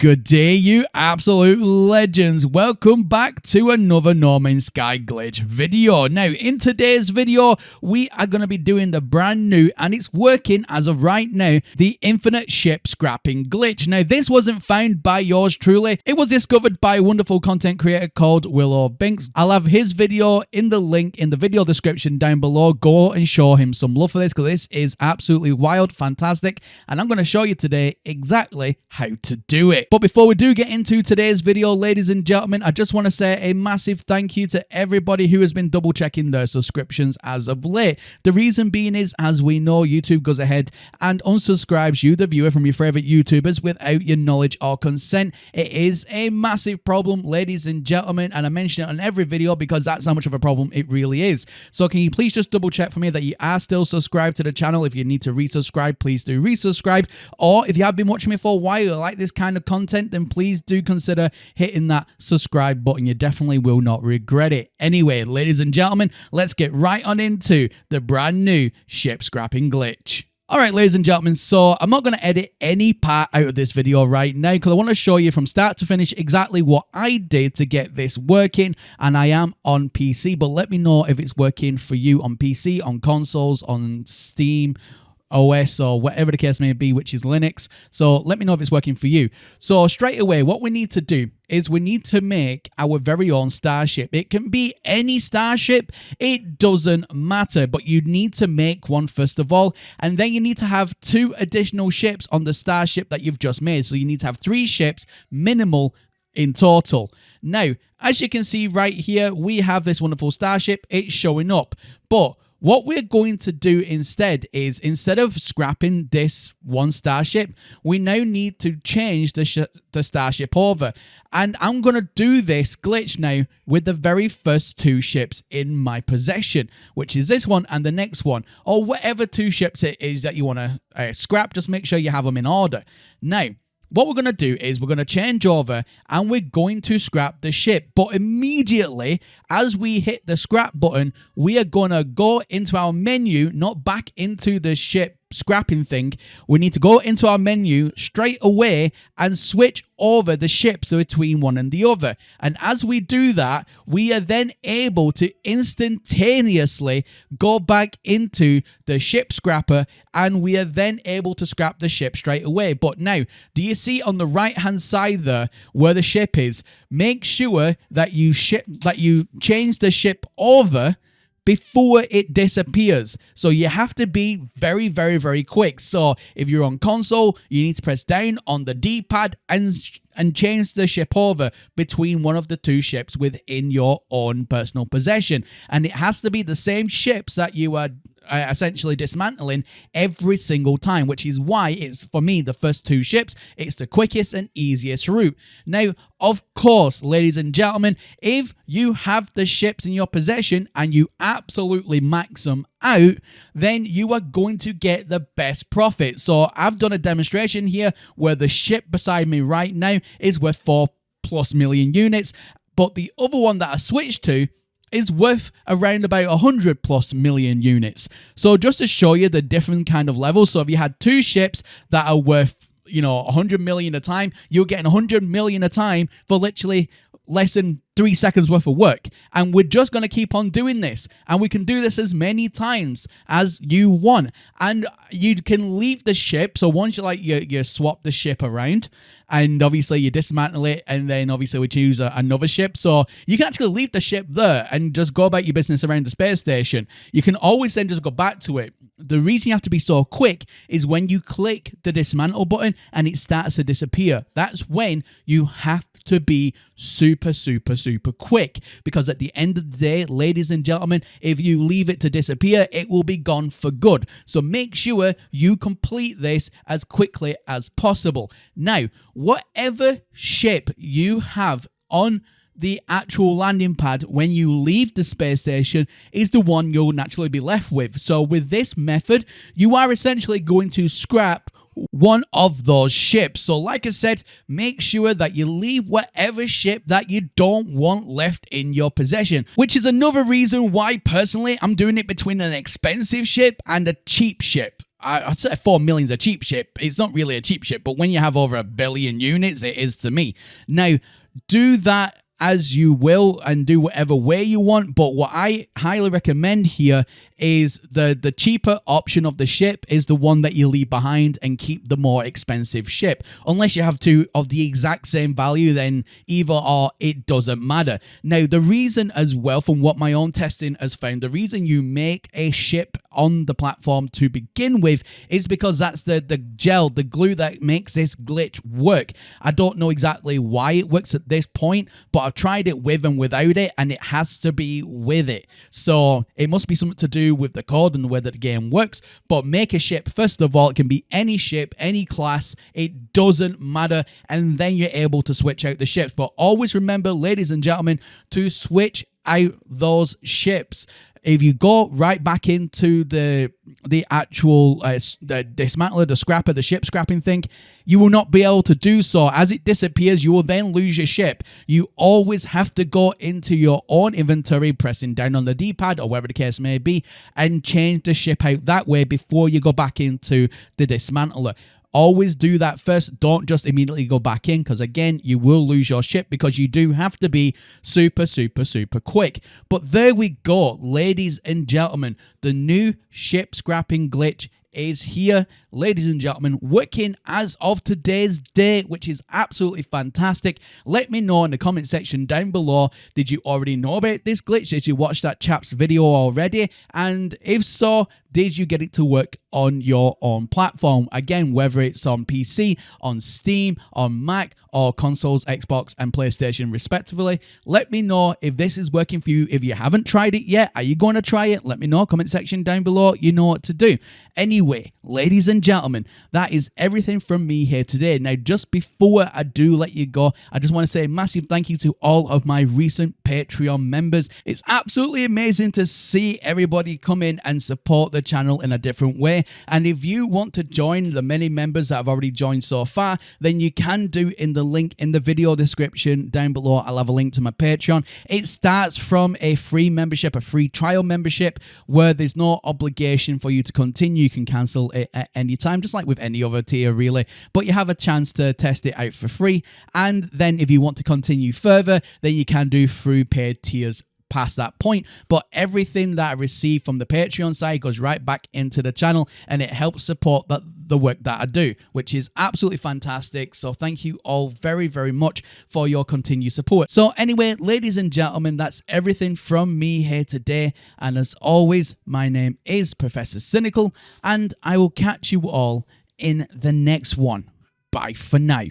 Good day, you absolute legends. Welcome back to another No Man's Sky glitch video. Now, in today's video, we are going to be doing the brand new, and it's working as of right now, the infinite ship scrapping glitch. Now, this wasn't found by yours truly. It was discovered by a wonderful content creator called Willow Binks. I'll have his video in the link in the video description down below. Go and show him some love for this, because this is absolutely wild, fantastic, and I'm going to show you today exactly how to do it. But before we do get into today's video, ladies and gentlemen, I just want to say a massive thank you to everybody who has been double checking their subscriptions as of late. The reason being is, as we know, YouTube goes ahead and unsubscribes you, the viewer, from your favorite YouTubers without your knowledge or consent. It is a massive problem, ladies and gentlemen, and I mention it on every video because that's how much of a problem it really is. So can you please just double check for me that you are still subscribed to the channel? If you need to resubscribe, please do resubscribe. Or if you have been watching me for a while, like this kind of content, then please do consider hitting that subscribe button. You definitely will not regret it. Anyway, ladies and gentlemen, let's get right on into the brand new ship scrapping glitch. Alright, ladies and gentlemen, so I'm not going to edit any part out of this video right now because I want to show you from start to finish exactly what I did to get this working, and I am on PC, but let me know if it's working for you on PC, on consoles, on Steam, OS, or whatever the case may be, which is Linux. So let me know if it's working for you. So straight away, what we need to do is we need to make our very own starship. It can be any starship, it doesn't matter, but you need to make one first of all, and then you need to have 2 additional ships on the starship that you've just made. So you need to have 3 ships minimal in total. Now, as you can see right here, we have this wonderful starship. It's showing up, but what we're going to do instead is, instead of scrapping this one starship, we now need to change the starship over. And I'm going to do this glitch now with the very first 2 ships in my possession, which is this one and the next one, or whatever 2 ships it is that you want to scrap. Just make sure you have them in order. Now, what we're going to do is we're going to change over and we're going to scrap the ship. But immediately, as we hit the scrap button, we are going to go into our menu, not back into the ship scrapping thing. We need to go into our menu straight away and switch over the ships between one and the other. And as we do that, we are then able to instantaneously go back into the ship scrapper, and we are then able to scrap the ship straight away. But now, do you see on the right hand side there where the ship is? Make sure that you change the ship over before it disappears. So you have to be very, very, very quick. So if you're on console, you need to press down on the D-pad and change the ship over between one of the 2 ships within your own personal possession. And it has to be the same ships that you are essentially dismantling every single time, which is why it's, for me, the first 2 ships. It's the quickest and easiest route. Now, of course, ladies and gentlemen, if you have the ships in your possession and you absolutely max them out, then you are going to get the best profit. So I've done a demonstration here where the ship beside me right now is worth 4+ million units, but the other one that I switched to is worth around about 100+ million units. So just to show you the different kind of levels, so if you had 2 ships that are worth, 100 million a time, you're getting 100 million a time for literally less than 3 seconds worth of work. And we're just going to keep on doing this, and we can do this as many times as you want. And you can leave the ship, so once you swap the ship around, and obviously you dismantle it, and then obviously we choose another ship, so you can actually leave the ship there and just go about your business around the space station. You can always then just go back to it. The reason you have to be so quick is when you click the dismantle button and it starts to disappear. That's when you have to be super, super, super quick, because at the end of the day, ladies and gentlemen, if you leave it to disappear, it will be gone for good. So make sure you complete this as quickly as possible. Now, whatever ship you have on the actual landing pad when you leave the space station is the one you'll naturally be left with. So with this method, you are essentially going to scrap one of those ships. So like I said, make sure that you leave whatever ship that you don't want left in your possession, which is another reason why personally I'm doing it between an expensive ship and a cheap ship. I'd say 4 million is a cheap ship. It's not really a cheap ship, but when you have over 1 billion units, it is to me. Now, do that as you will and do whatever way you want, but what I highly recommend here is the cheaper option of the ship is the one that you leave behind and keep the more expensive ship. Unless you have two of the exact same value, then either or, it doesn't matter. Now, the reason as well, from what my own testing has found, the reason you make a ship on the platform to begin with is because that's the gel, the glue that makes this glitch work. I don't know exactly why it works at this point, but I've tried it with and without it, and it has to be with it. So it must be something to do with the code and the way that the game works. But make a ship, first of all, it can be any ship, any class, it doesn't matter, and then you're able to switch out the ships. But always remember, ladies and gentlemen, to switch out those ships. If you go right back into the actual the dismantler, the scrapper, the ship scrapping thing, you will not be able to do so. As it disappears, you will then lose your ship. You always have to go into your own inventory, pressing down on the D-pad or whatever the case may be, and change the ship out that way before you go back into the dismantler. Always do that first. Don't just immediately go back in, because again, you will lose your ship, because you do have to be super quick. But there we go, ladies and gentlemen. The new ship scrapping glitch is here, ladies and gentlemen, working as of today's date, which is absolutely fantastic. Let me know in the comment section down below, did you already know about this glitch? Did you watch that chap's video already? And if so, did you get it to work on your own platform? Again, whether it's on PC, on Steam, on Mac, or consoles, Xbox and PlayStation respectively. Let me know if this is working for you. If you haven't tried it yet, are you going to try it? Let me know, comment section down below. You know what to do. Anyway, ladies and gentlemen, that is everything from me here today. Now, just before I do let you go, I just want to say a massive thank you to all of my recent Patreon members. It's absolutely amazing to see everybody come in and support the channel in a different way. And if you want to join the many members that have already joined so far, then you can do in the link in the video description down below. I'll have a link to my Patreon. It starts from a free membership, a free trial membership, where there's no obligation for you to continue. You can cancel it at any time, just like with any other tier really, but you have a chance to test it out for free. And then if you want to continue further, then you can do through paid tiers past that point. But everything that I receive from the Patreon side goes right back into the channel, and it helps support the work that I do, which is absolutely fantastic. So thank you all very much for your continued support. So anyway, ladies and gentlemen, that's everything from me here today, and as always, my name is Professor Cynical, and I will catch you all in the next one. Bye for now.